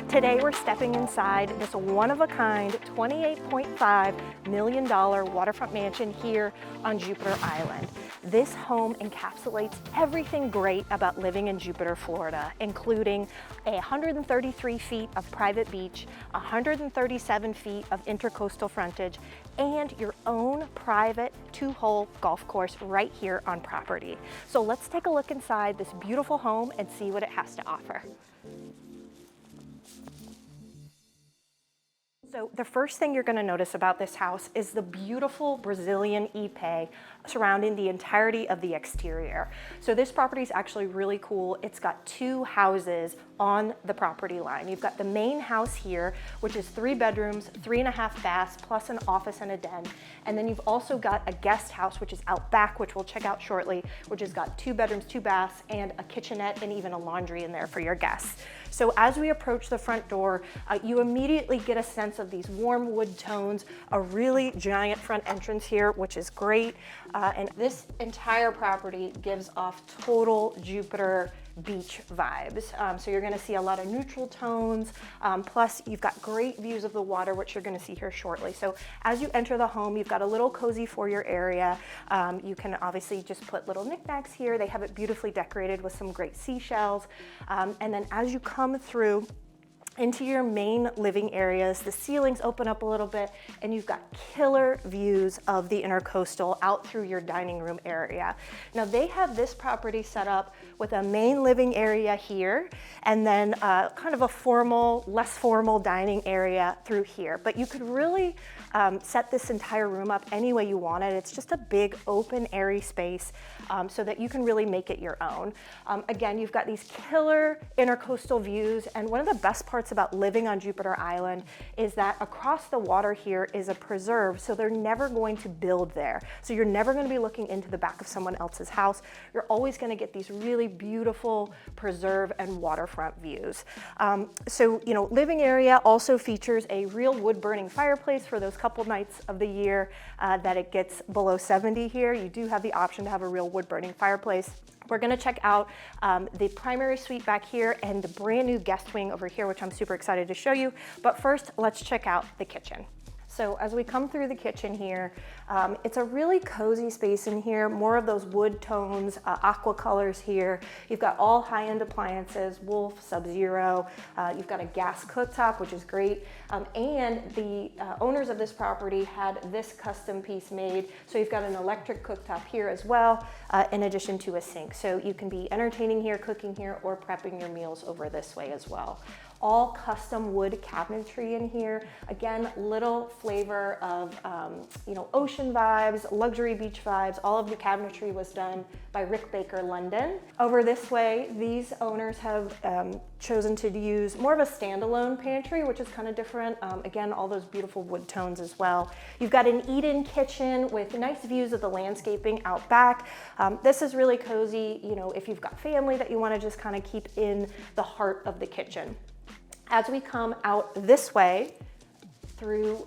Today we're stepping inside this one-of-a-kind $28.5 million waterfront mansion here on Jupiter Island. This home encapsulates everything great about living in Jupiter, Florida, including 133 feet of private beach, 137 feet of intracoastal frontage, and your own private two-hole golf course right here on property. So let's take a look inside this beautiful home and see what it has to offer. So the first thing you're going to notice about this house is the beautiful Brazilian ipe surrounding the entirety of the exterior. So this property is actually really cool. It's got two houses on the property line. You've got the main house here, which is 3 bedrooms, 3.5 baths, plus an office and a den. And then you've also got a guest house, which is out back, which we'll check out shortly, which has got 2 bedrooms, 2 baths, and a kitchenette and even a laundry in there for your guests. So as we approach the front door, you immediately get a sense of these warm wood tones, a really giant front entrance here, which is great. And this entire property gives off total Jupiter beach vibes. So you're gonna see a lot of neutral tones, plus you've got great views of the water, which you're gonna see here shortly. So as you enter the home, you've got a little cozy foyer area. You can obviously just put little knickknacks here. They have it beautifully decorated with some great seashells. And then as you come through into your main living areas, the ceilings open up a little bit and you've got killer views of the Intracoastal out through your dining room area. Now they have this property set up with a main living area here and then kind of a formal, less formal dining area through here. But you could really set this entire room up any way you want it. It's just a big open airy space so that you can really make it your own. Again, you've got these killer Intracoastal views, and one of the best parts about living on Jupiter Island is that across the water here is a preserve, so they're never going to build there. So you're never going to be looking into the back of someone else's house. You're always going to get these really beautiful preserve and waterfront views. So, you know, living area also features a real wood burning fireplace for those couple nights of the year that it gets below 70 here. You do have the option to have a real wood burning fireplace. We're gonna check out the primary suite back here and the brand new guest wing over here, which I'm super excited to show you. But first, let's check out the kitchen. So as we come through the kitchen here, it's a really cozy space in here, more of those wood tones, aqua colors here. You've got all high-end appliances, Wolf, Sub-Zero. You've got a gas cooktop, which is great. And the owners of this property had this custom piece made. So you've got an electric cooktop here as well, in addition to a sink. So you can be entertaining here, cooking here, or prepping your meals over this way as well. All custom wood cabinetry in here. Again, little flavor of you know, ocean vibes, luxury beach vibes. All of the cabinetry was done by Rick Baker London. Over this way, these owners have chosen to use more of a standalone pantry, which is kind of different. Again, all those beautiful wood tones as well. You've got an eat-in kitchen with nice views of the landscaping out back. This is really cozy, you know, if you've got family that you want to just kind of keep in the heart of the kitchen. As we come out this way through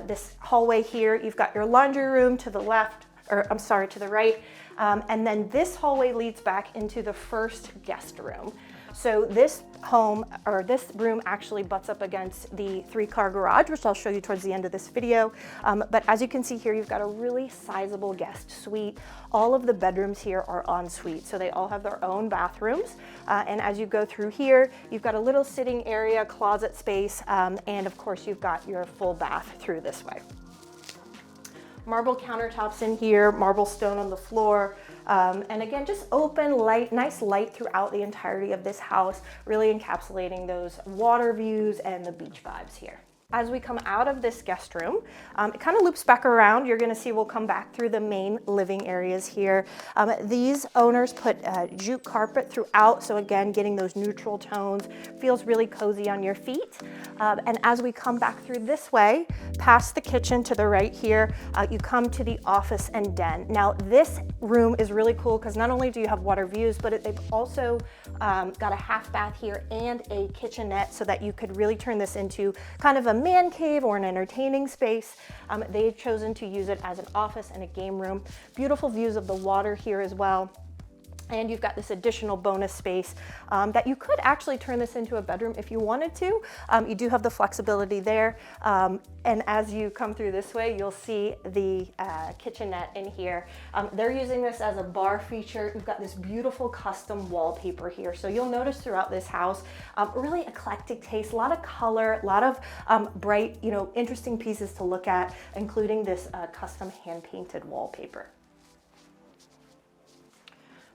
this hallway here, you've got your laundry room to the left, or I'm sorry, to the right. And then this hallway leads back into the first guest room. So this home, or this room, actually butts up against the 3-car garage, which I'll show you towards the end of this video. But as you can see here, you've got a really sizable guest suite. All of the bedrooms here are en suite, so they all have their own bathrooms. And as you go through here, you've got a little sitting area, closet space, and of course you've got your full bath through this way. Marble countertops in here, marble stone on the floor. And again, just open, light, nice light throughout the entirety of this house, really encapsulating those water views and the beach vibes here. As we come out of this guest room, it kind of loops back around. You're going to see we'll come back through the main living areas here. These owners put jute carpet throughout, so again, getting those neutral tones, feels really cozy on your feet. And as we come back through this way, past the kitchen to the right here, you come to the office and den. Now, this room is really cool because not only do you have water views, but they've also got a half bath here and a kitchenette so that you could really turn this into kind of a man cave or an entertaining space. They've chosen to use it as an office and a game room. Beautiful views of the water here as well. And you've got this additional bonus space that you could actually turn this into a bedroom if you wanted to. You do have the flexibility there. And as you come through this way, you'll see the kitchenette in here. They're using this as a bar feature. You've got this beautiful custom wallpaper here. So you'll notice throughout this house, really eclectic taste, a lot of color, a lot of bright, interesting pieces to look at, including this custom hand-painted wallpaper.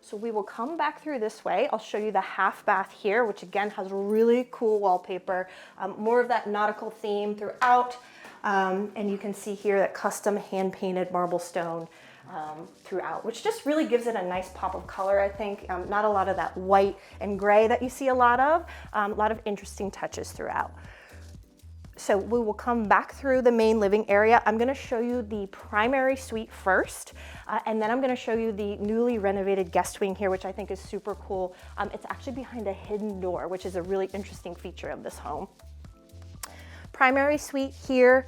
So we will come back through this way. I'll show you the half bath here, which again has really cool wallpaper, more of that nautical theme throughout. And you can see here that custom hand-painted marble stone throughout, which just really gives it a nice pop of color, I think. Not a lot of that white and gray that you see a lot of interesting touches throughout. So we will come back through the main living area. I'm gonna show you the primary suite first, and then I'm gonna show you the newly renovated guest wing here, which I think is super cool. It's actually behind a hidden door, which is a really interesting feature of this home. Primary suite here,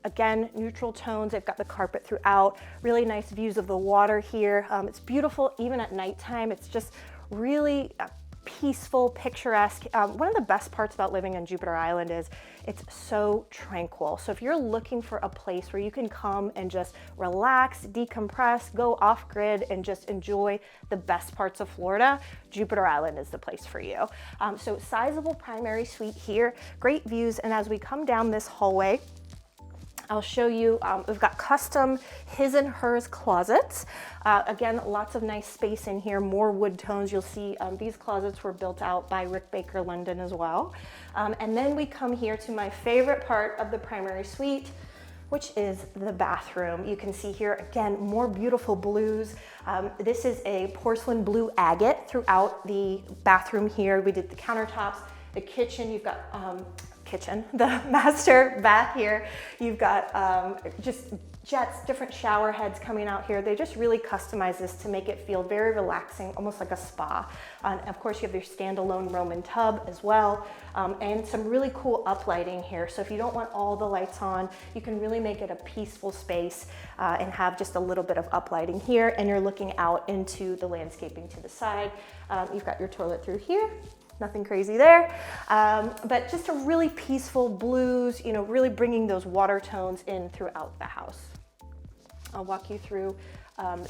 again, neutral tones. They've got the carpet throughout, really nice views of the water here. It's beautiful even at nighttime. It's just really peaceful, picturesque. One of the best parts about living on Jupiter Island is it's so tranquil. So if you're looking for a place where you can come and just relax, decompress, go off grid, and just enjoy the best parts of Florida, Jupiter Island is the place for you. So sizable primary suite here, great views. And as we come down this hallway, I'll show you, we've got custom his and hers closets. Again, lots of nice space in here, more wood tones. You'll see these closets were built out by Rick Baker London as well. And then we come here to my favorite part of the primary suite, which is the bathroom. You can see here, again, more beautiful blues. This is a porcelain blue agate throughout the bathroom here. We did the countertops, the kitchen. You've got the master bath here. You've got just jets, different shower heads coming out here. They just really customize this to make it feel very relaxing, almost like a spa. And of course, you have your standalone Roman tub as well, and some really cool uplighting here. So if you don't want all the lights on, you can really make it a peaceful space and have just a little bit of uplighting here, and you're looking out into the landscaping to the side. You've got your toilet through here. Nothing crazy there, but just a really peaceful blues, really bringing those water tones in throughout the house. I'll walk you through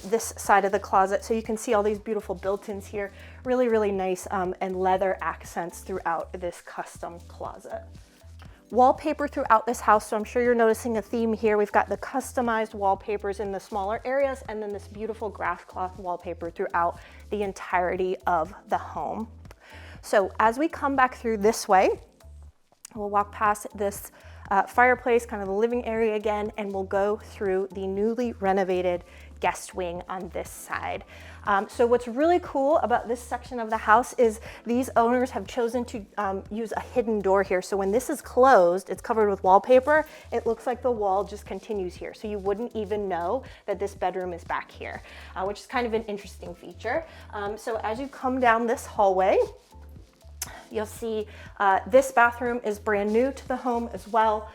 this side of the closet so you can see all these beautiful built-ins here. Really, really nice and leather accents throughout this custom closet. Wallpaper throughout this house, so I'm sure you're noticing a theme here. We've got the customized wallpapers in the smaller areas and then this beautiful grass cloth wallpaper throughout the entirety of the home. So as we come back through this way, we'll walk past this fireplace, kind of the living area again, and we'll go through the newly renovated guest wing on this side. So what's really cool about this section of the house is these owners have chosen to use a hidden door here. So when this is closed, it's covered with wallpaper, it looks like the wall just continues here. So you wouldn't even know that this bedroom is back here, which is kind of an interesting feature. So as you come down this hallway, you'll see this bathroom is brand new to the home as well.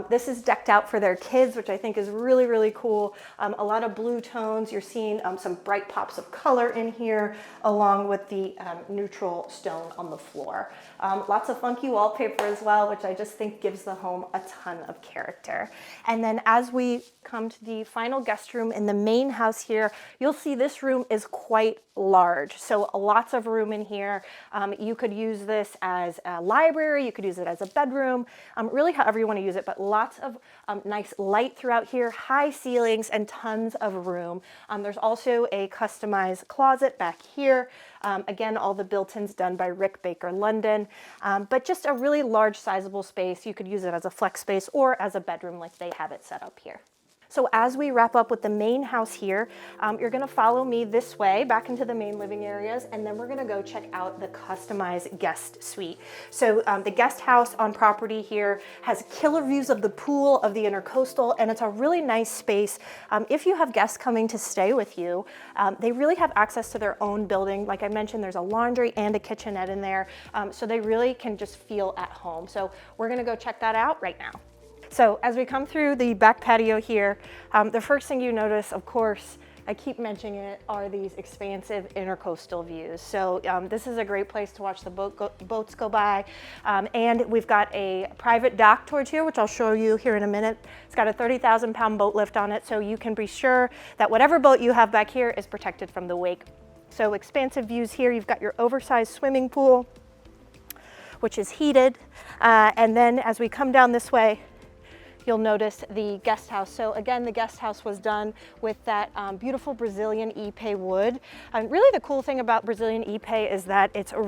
This is decked out for their kids, which I think is really, really cool. A lot of blue tones. You're seeing some bright pops of color in here, along with the neutral stone on the floor. Lots of funky wallpaper as well, which I just think gives the home a ton of character. And then as we come to the final guest room in the main house here, you'll see this room is quite large. So lots of room in here. You could use this as a library, you could use it as a bedroom, really however you want to use it, but lots of nice light throughout here, high ceilings, and tons of room. There's also a customized closet back here. Again, all the built-ins done by Rick Baker London, but just a really large, sizable space. You could use it as a flex space or as a bedroom like they have it set up here. So as we wrap up with the main house here, you're gonna follow me this way back into the main living areas, and then we're gonna go check out the customized guest suite. So the guest house on property here has killer views of the pool, of the Intracoastal, and it's a really nice space. If you have guests coming to stay with you, they really have access to their own building. Like I mentioned, there's a laundry and a kitchenette in there, so they really can just feel at home. So we're gonna go check that out right now. So as we come through the back patio here, the first thing you notice, of course, I keep mentioning it, are these expansive intercoastal views. So this is a great place to watch the boats go by. And we've got a private dock towards here, which I'll show you here in a minute. It's got a 30,000-pound boat lift on it, so you can be sure that whatever boat you have back here is protected from the wake. So expansive views here. You've got your oversized swimming pool, which is heated. And then as we come down this way, you'll notice the guest house. So again, the guest house was done with that beautiful Brazilian Ipe wood. And really the cool thing about Brazilian Ipe is that it's a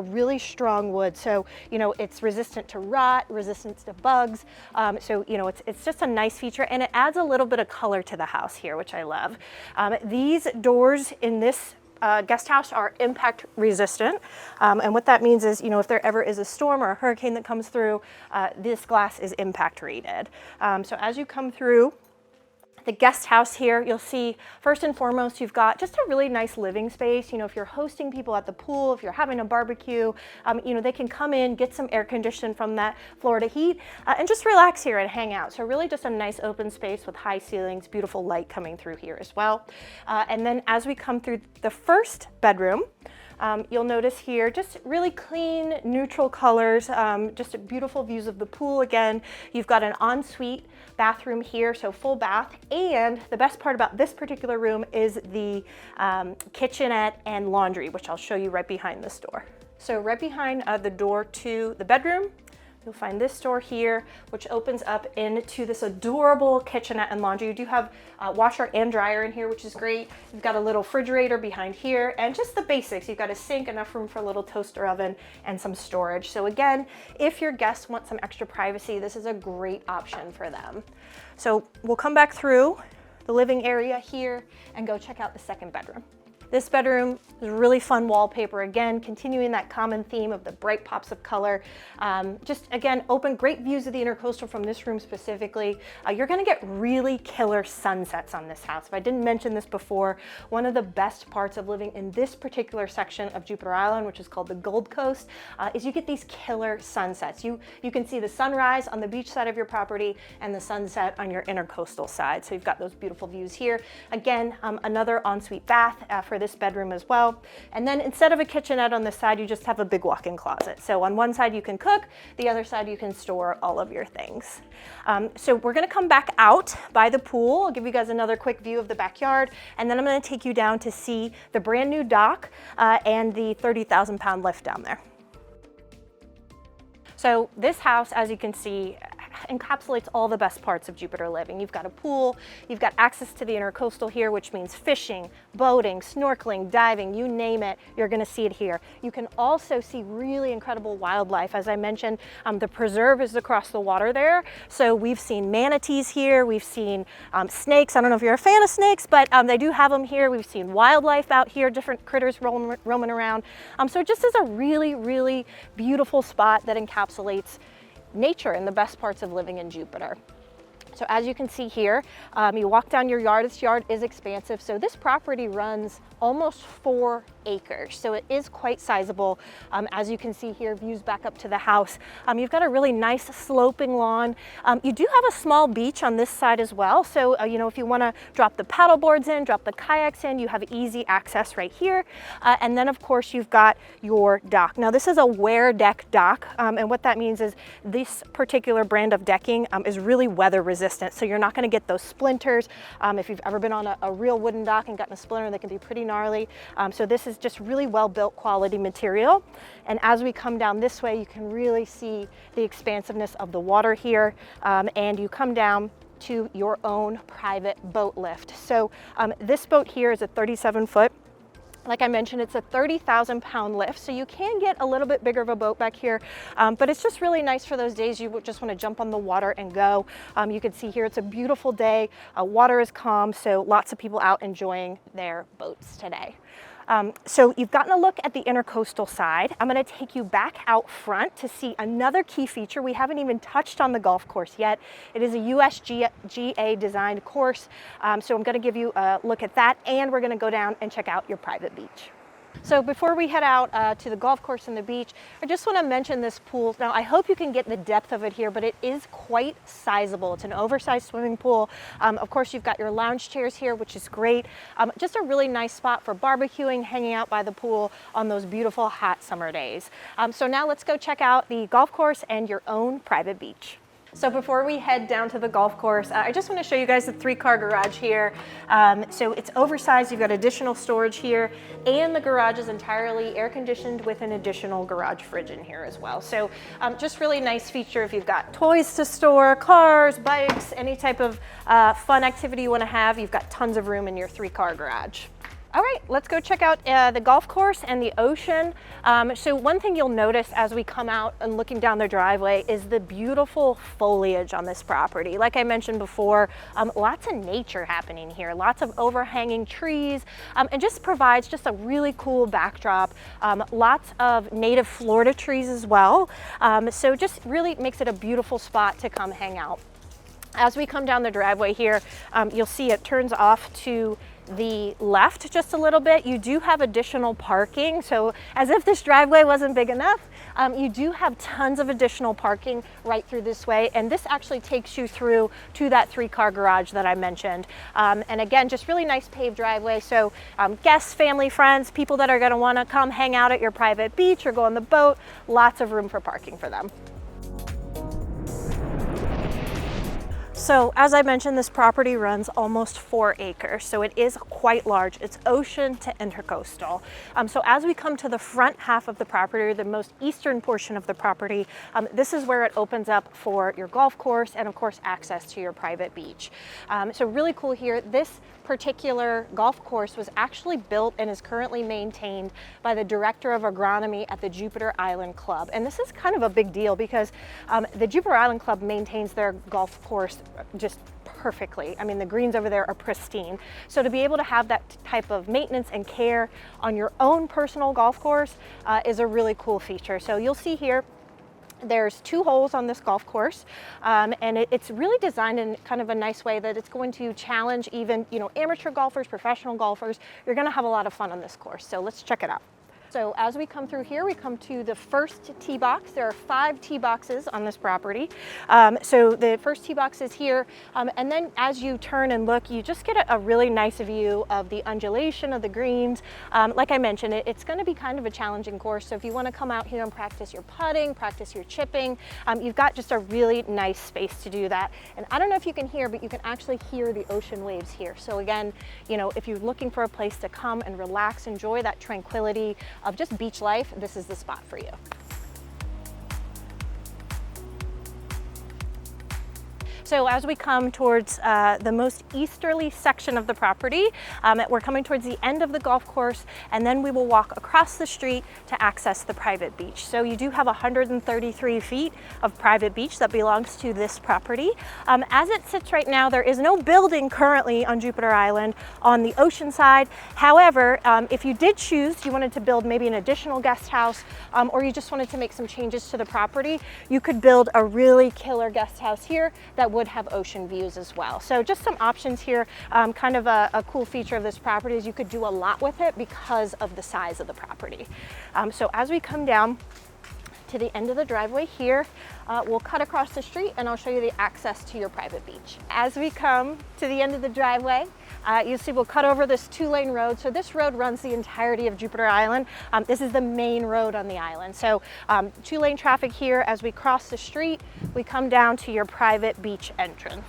really strong wood. So, you know, it's resistant to rot, resistant to bugs. So, you know, it's just a nice feature, and it adds a little bit of color to the house here, which I love. These doors in this guest house are impact resistant, and what that means is, you know, if there ever is a storm or a hurricane that comes through, this glass is impact rated. So as you come through the guest house here, you'll see first and foremost, you've got just a really nice living space. You know, if you're hosting people at the pool, if you're having a barbecue, you know, they can come in, get some air conditioning from that Florida heat, and just relax here and hang out. So really just a nice open space with high ceilings, beautiful light coming through here as well. And then as we come through the first bedroom, you'll notice here just really clean, neutral colors, just beautiful views of the pool again. You've got an ensuite bathroom here, so full bath. And the best part about this particular room is the kitchenette and laundry, which I'll show you right behind this door. So right behind the door to the bedroom, you'll find this door here, which opens up into this adorable kitchenette and laundry. You do have washer and dryer in here, which is great. You've got a little refrigerator behind here, and just the basics. You've got a sink, enough room for a little toaster oven, and some storage. So again, if your guests want some extra privacy, this is a great option for them. So we'll come back through the living area here and go check out the second bedroom. This bedroom is really fun wallpaper, again, continuing that common theme of the bright pops of color. Just again, open, great views of the Intracoastal from this room specifically. You're gonna get really killer sunsets on this house. If I didn't mention this before, one of the best parts of living in this particular section of Jupiter Island, which is called the Gold Coast, is you get these killer sunsets. You can see the sunrise on the beach side of your property and the sunset on your Intracoastal side. So you've got those beautiful views here. Again, another ensuite bath for this bedroom as well. And then instead of a kitchenette on this side, you just have a big walk-in closet. So on one side you can cook, the other side you can store all of your things. So we're gonna come back out by the pool. I'll give you guys another quick view of the backyard, and then I'm gonna take you down to see the brand new dock and the 30,000-pound lift down there. So this house, as you can see, encapsulates all the best parts of Jupiter living. You've got a pool, you've got access to the Intracoastal here, which means fishing, boating, snorkeling, diving, you name it, you're gonna see it here. You can also see really incredible wildlife. As I mentioned, the preserve is across the water there. So we've seen manatees here, we've seen snakes. I don't know if you're a fan of snakes, but they do have them here. We've seen wildlife out here, different critters roaming around. So it just is a really, really beautiful spot that encapsulates nature and the best parts of living in Jupiter. So as you can see here, you walk down your yard. This yard is expansive. So this property runs almost 4 acres. So it is quite sizable. As you can see here, views back up to the house. You've got a really nice sloping lawn. You do have a small beach on this side as well. So, you know, if you want to drop the paddle boards in, drop the kayaks in, you have easy access right here. And then of course you've got your dock. Now this is a wear deck dock. And what that means is this particular brand of decking is really weather resistant. So you're not going to get those splinters. If you've ever been on a real wooden dock and gotten a splinter, they can be pretty gnarly. So this is just really well built quality material. And as we come down this way, you can really see the expansiveness of the water here. And you come down to your own private boat lift. So this boat here is a 37-foot Like I mentioned, it's a 30,000-pound lift, so you can get a little bit bigger of a boat back here, but it's just really nice for those days you just want to jump on the water and go. You can see here it's a beautiful day, water is calm, so lots of people out enjoying their boats today. So you've gotten a look at the Intracoastal side. I'm going to take you back out front to see another key feature. We haven't even touched on the golf course yet. It is a USGA designed course, so I'm going to give you a look at that, and we're going to go down and check out your private beach. So before we head out to the golf course and the beach, I just want to mention this pool. Now, I hope you can get the depth of it here, but it is quite sizable. It's an oversized swimming pool. Of course, you've got your lounge chairs here, which is great. Just a really nice spot for barbecuing, hanging out by the pool on those beautiful hot summer days. So now let's go check out the golf course and your own private beach. So before we head down to the golf course, I just want to show you guys the 3-car garage here. So it's oversized, you've got additional storage here, and the garage is entirely air conditioned with an additional garage fridge in here as well. So just really nice feature if you've got toys to store, cars, bikes, any type of fun activity you want to have, you've got tons of room in your 3-car garage. All right, let's go check out the golf course and the ocean. So one thing you'll notice as we come out and looking down the driveway is the beautiful foliage on this property. Like I mentioned before, lots of nature happening here, lots of overhanging trees, and just provides just a really cool backdrop. Lots of native Florida trees as well. So just really makes it a beautiful spot to come hang out. As we come down the driveway here, you'll see it turns off to the left just a little bit. You do have additional parking, so as if this driveway wasn't big enough, you do have tons of additional parking right through this way, and this actually takes you through to that 3-car garage that I mentioned. And again, just really nice paved driveway, so guests, family, friends, people that are going to want to come hang out at your private beach or go on the boat, lots of room for parking for them. So as I mentioned, this property runs almost 4 acres, so it is quite large. It's ocean to intercoastal. So as we come to the front half of the property, the most eastern portion of the property, this is where it opens up for your golf course and of course access to your private beach. So really cool here. This particular golf course was actually built and is currently maintained by the Director of Agronomy at the Jupiter Island Club. And this is kind of a big deal because the Jupiter Island Club maintains their golf course just perfectly. I mean, the greens over there are pristine. So to be able to have that type of maintenance and care on your own personal golf course is a really cool feature. So you'll see here, there's 2 holes on this golf course, and it's really designed in kind of a nice way that it's going to challenge even, amateur golfers, professional golfers. You're going to have a lot of fun on this course. So let's check it out. So as we come through here, we come to the first tee box. There are 5 tee boxes on this property. So the first tee box is here, and then as you turn and look, you just get a really nice view of the undulation of the greens. Like I mentioned, it's going to be kind of a challenging course, so if you want to come out here and practice your putting, practice your chipping, you've got just a really nice space to do that. And I don't know if you can hear, but you can actually hear the ocean waves here. So again, if you're looking for a place to come and relax, enjoy that tranquility of just beach life, this is the spot for you. So as we come towards the most easterly section of the property, we're coming towards the end of the golf course, and then we will walk across the street to access the private beach. So you do have 133 feet of private beach that belongs to this property. As it sits right now, there is no building currently on Jupiter Island on the ocean side. However, if you did choose, you wanted to build maybe an additional guest house, or you just wanted to make some changes to the property, you could build a really killer guest house here that would have ocean views as well. So just some options here. Kind of a cool feature of this property is you could do a lot with it because of the size of the property. So as we come down to the end of the driveway here, we'll cut across the street and I'll show you the access to your private beach. As we come to the end of the driveway, you see we'll cut over this 2-lane road. So this road runs the entirety of Jupiter Island. This is the main road on the island. So 2-lane traffic here. As we cross the street, we come down to your private beach entrance.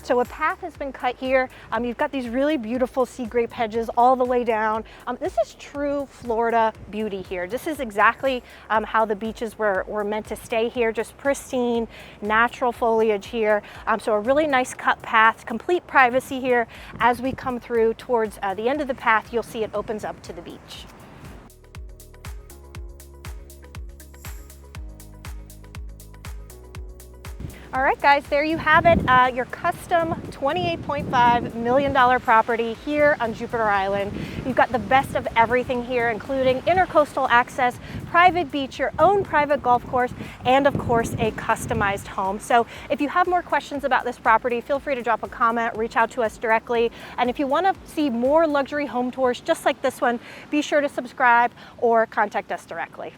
So a path has been cut here. You've got these really beautiful sea grape hedges all the way down. This is true Florida beauty here. This is exactly how the beaches were meant to stay here, just pristine, natural foliage here. So a really nice cut path, complete privacy here. As we come through towards the end of the path, you'll see it opens up to the beach. All right, guys, there you have it. Your custom $28.5 million property here on Jupiter Island. You've got the best of everything here, including intercoastal access, private beach, your own private golf course, and of course, a customized home. So if you have more questions about this property, feel free to drop a comment, reach out to us directly. And if you want to see more luxury home tours just like this one, be sure to subscribe or contact us directly.